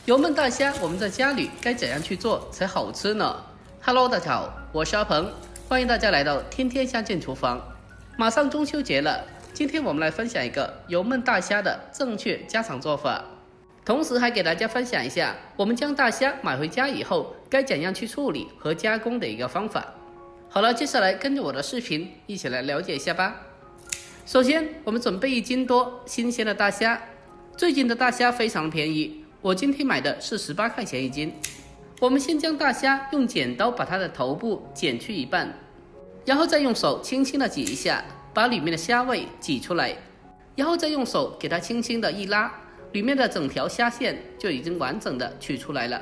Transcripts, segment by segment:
油焖大虾，我们在家里该怎样去做才好吃呢 ？Hello， 大家好，我是阿鹏，欢迎大家来到天天虾酱厨房。马上中秋节了，今天我们来分享一个油焖大虾的正确家常做法，同时还给大家分享一下我们将大虾买回家以后该怎样去处理和加工的一个方法。好了，接下来跟着我的视频一起来了解一下吧。首先，我们准备1斤多新鲜的大虾，最近的大虾非常便宜。我今天买的是18块钱1斤。我们先将大虾用剪刀把它的头部剪去一半，然后再用手轻轻的挤一下，把里面的虾味挤出来，然后再用手给它轻轻的一拉，里面的整条虾线就已经完整的取出来了。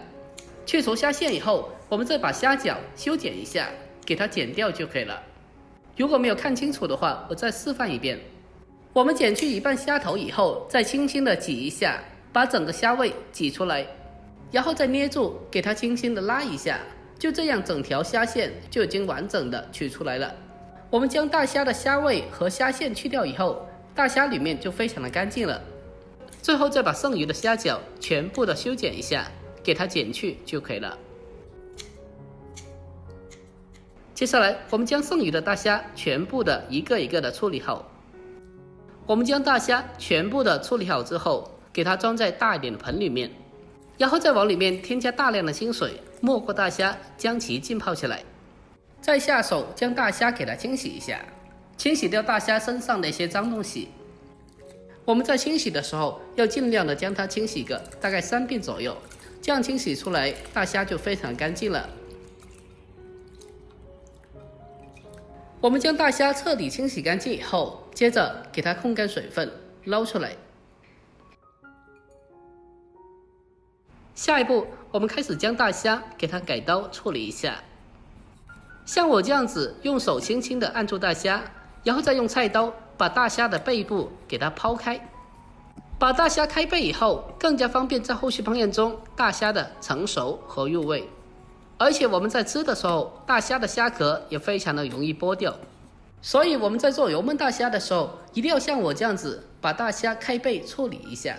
去除虾线以后，我们再把虾脚修剪一下，给它剪掉就可以了。如果没有看清楚的话，我再示范一遍。我们剪去一半虾头以后，再轻轻的挤一下，把整个虾味挤出来，然后再捏住，给它轻轻的拉一下，就这样整条虾线就已经完整的取出来了。我们将大虾的虾味和虾线去掉以后，大虾里面就非常的干净了。最后再把剩余的虾脚全部的修剪一下，给它剪去就可以了。接下来我们将剩余的大虾全部的一个一个的处理好。我们将大虾全部的处理好之后，给它装在大一点的盆里面，然后再往里面添加大量的清水，没过大虾，将其浸泡起来。再下手将大虾给它清洗一下，清洗掉大虾身上的一些脏东西。我们在清洗的时候要尽量的将它清洗个大概3遍左右，这样清洗出来大虾就非常干净了。我们将大虾彻底清洗干净以后，接着给它控干水分，捞出来。下一步，我们开始将大虾给它改刀处理一下。像我这样子，用手轻轻的按住大虾，然后再用菜刀把大虾的背部给它抛开。把大虾开背以后，更加方便在后续烹饪中大虾的成熟和入味。而且我们在吃的时候，大虾的虾壳也非常的容易剥掉，所以我们在做油焖大虾的时候，一定要像我这样子把大虾开背处理一下。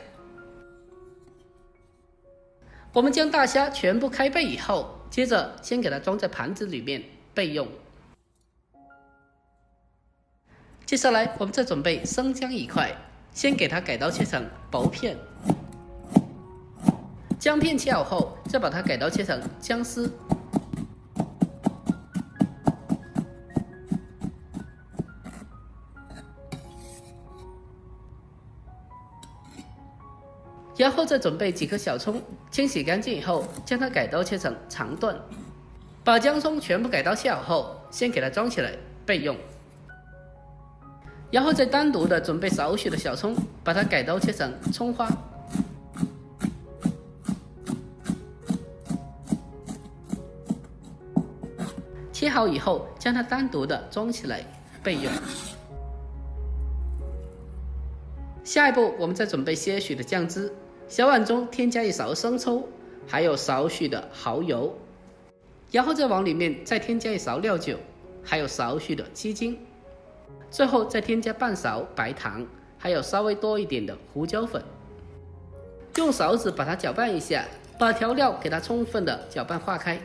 我们将大虾全部开背以后，接着先给它装在盘子里面备用。接下来我们再准备生姜1块，先给它改刀切成薄片。姜片切好后，再把它改刀切成姜丝。然后再准备几颗小葱，清洗干净以后，将它改刀切成长段。把姜葱全部改刀切好后，先给它装起来备用。然后再单独的准备少许的小葱，把它改刀切成葱花。切好以后，将它单独的装起来备用。下一步，我们再准备些许的酱汁，小碗中添加1勺生抽，还有少许的蚝油，然后再往里面再添加1勺料酒，还有少许的鸡精，最后再添加半勺白糖，还有稍微多一点的胡椒粉。用勺子把它搅拌一下，把调料给它充分的搅拌化开。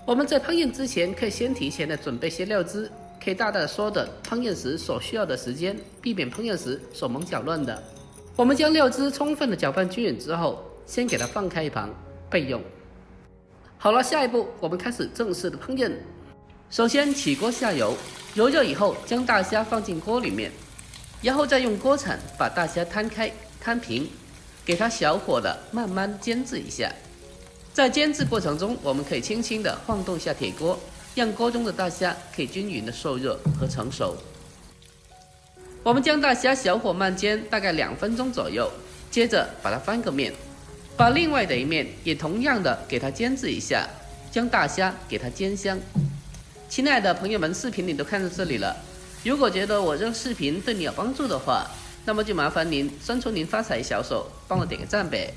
我们在烹饪之前可以先提前的准备些料汁，可以大大的缩短烹饪时所需要的时间，避免烹饪时手忙脚乱的。我们将料汁充分的搅拌均匀之后，先给它放开一旁备用。好了，下一步我们开始正式的烹饪。首先起锅下油，油热以后将大虾放进锅里面，然后再用锅铲把大虾摊开摊平，给它小火的慢慢煎制一下。在煎制过程中，我们可以轻轻的晃动一下铁锅，让锅中的大虾可以均匀的受热和成熟。我们将大虾小火慢煎大概2分钟左右，接着把它翻个面，把另外的一面也同样的给它煎制一下，将大虾给它煎香。亲爱的朋友们，视频你都看到这里了，如果觉得我这个视频对你有帮助的话，那么就麻烦您伸出您发财小手，帮我点个赞呗。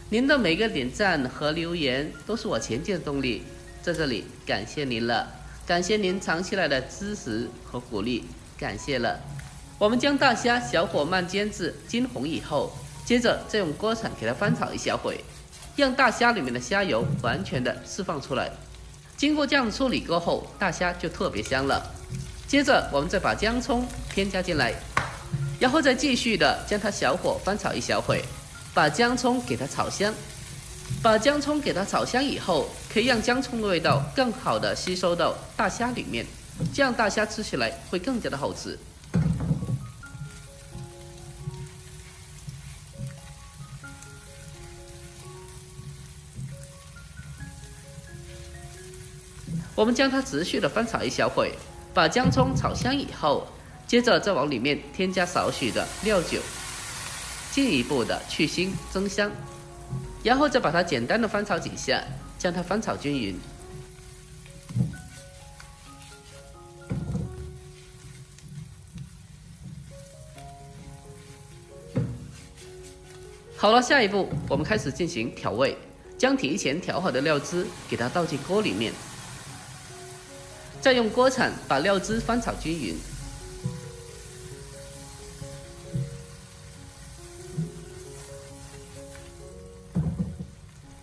您的每个点赞和留言都是我前进的动力，在这里感谢您了，感谢您长期来的支持和鼓励，感谢了。我们将大虾小火慢煎至金红以后，接着再用锅铲给它翻炒一小会，让大虾里面的虾油完全的释放出来。经过这样处理过后，大虾就特别香了。接着我们再把姜葱添加进来，然后再继续的将它小火翻炒一小会，把姜葱给它炒香。把姜葱给它炒香以后，可以让姜葱的味道更好的吸收到大虾里面，这样大虾吃起来会更加的好吃。我们将它持续的翻炒一小会，把姜葱炒香以后，接着再往里面添加少许的料酒，进一步的去腥增香，然后再把它简单的翻炒几下，将它翻炒均匀。好了，下一步我们开始进行调味，将提前调好的料汁给它倒进锅里面。再用锅铲把料汁翻炒均匀，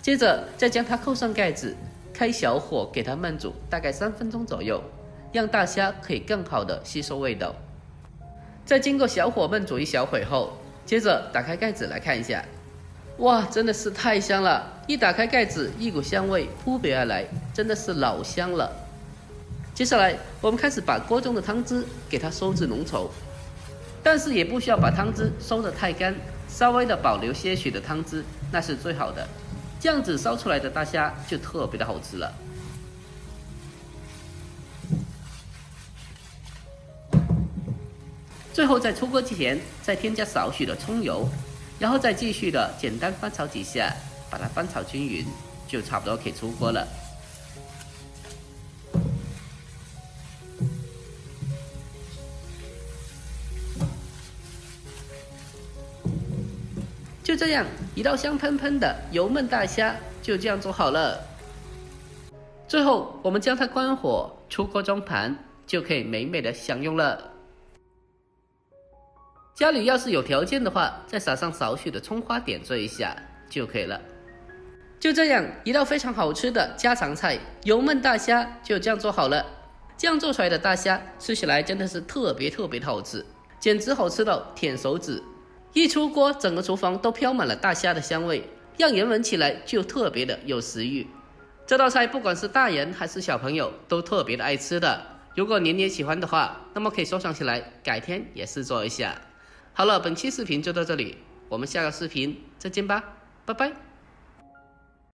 接着再将它扣上盖子，开小火给它焖煮大概3分钟左右，让大虾可以更好的吸收味道。在经过小火焖煮一小会后，接着打开盖子来看一下，哇，真的是太香了！一打开盖子，一股香味扑鼻而来，真的是老香了。接下来，我们开始把锅中的汤汁给它收至浓稠，但是也不需要把汤汁收得太干，稍微的保留些许的汤汁，那是最好的。这样子烧出来的大虾就特别的好吃了。最后在出锅之前，再添加少许的葱油，然后再继续的简单翻炒几下，把它翻炒均匀，就差不多可以出锅了。就这样，一道香喷喷的油焖大虾就这样做好了。最后，我们将它关火，出锅装盘，就可以美美的享用了。家里要是有条件的话，再撒上少许的葱花点缀一下就可以了。就这样，一道非常好吃的家常菜——油焖大虾就这样做好了。这样做出来的大虾吃起来真的是特别的好吃，简直好吃到舔手指。一出锅，整个厨房都飘满了大虾的香味，让人闻起来就特别的有食欲。这道菜不管是大人还是小朋友都特别的爱吃的。如果您也喜欢的话，那么可以收藏起来，改天也试做一下。好了，本期视频就到这里，我们下个视频再见吧，拜拜。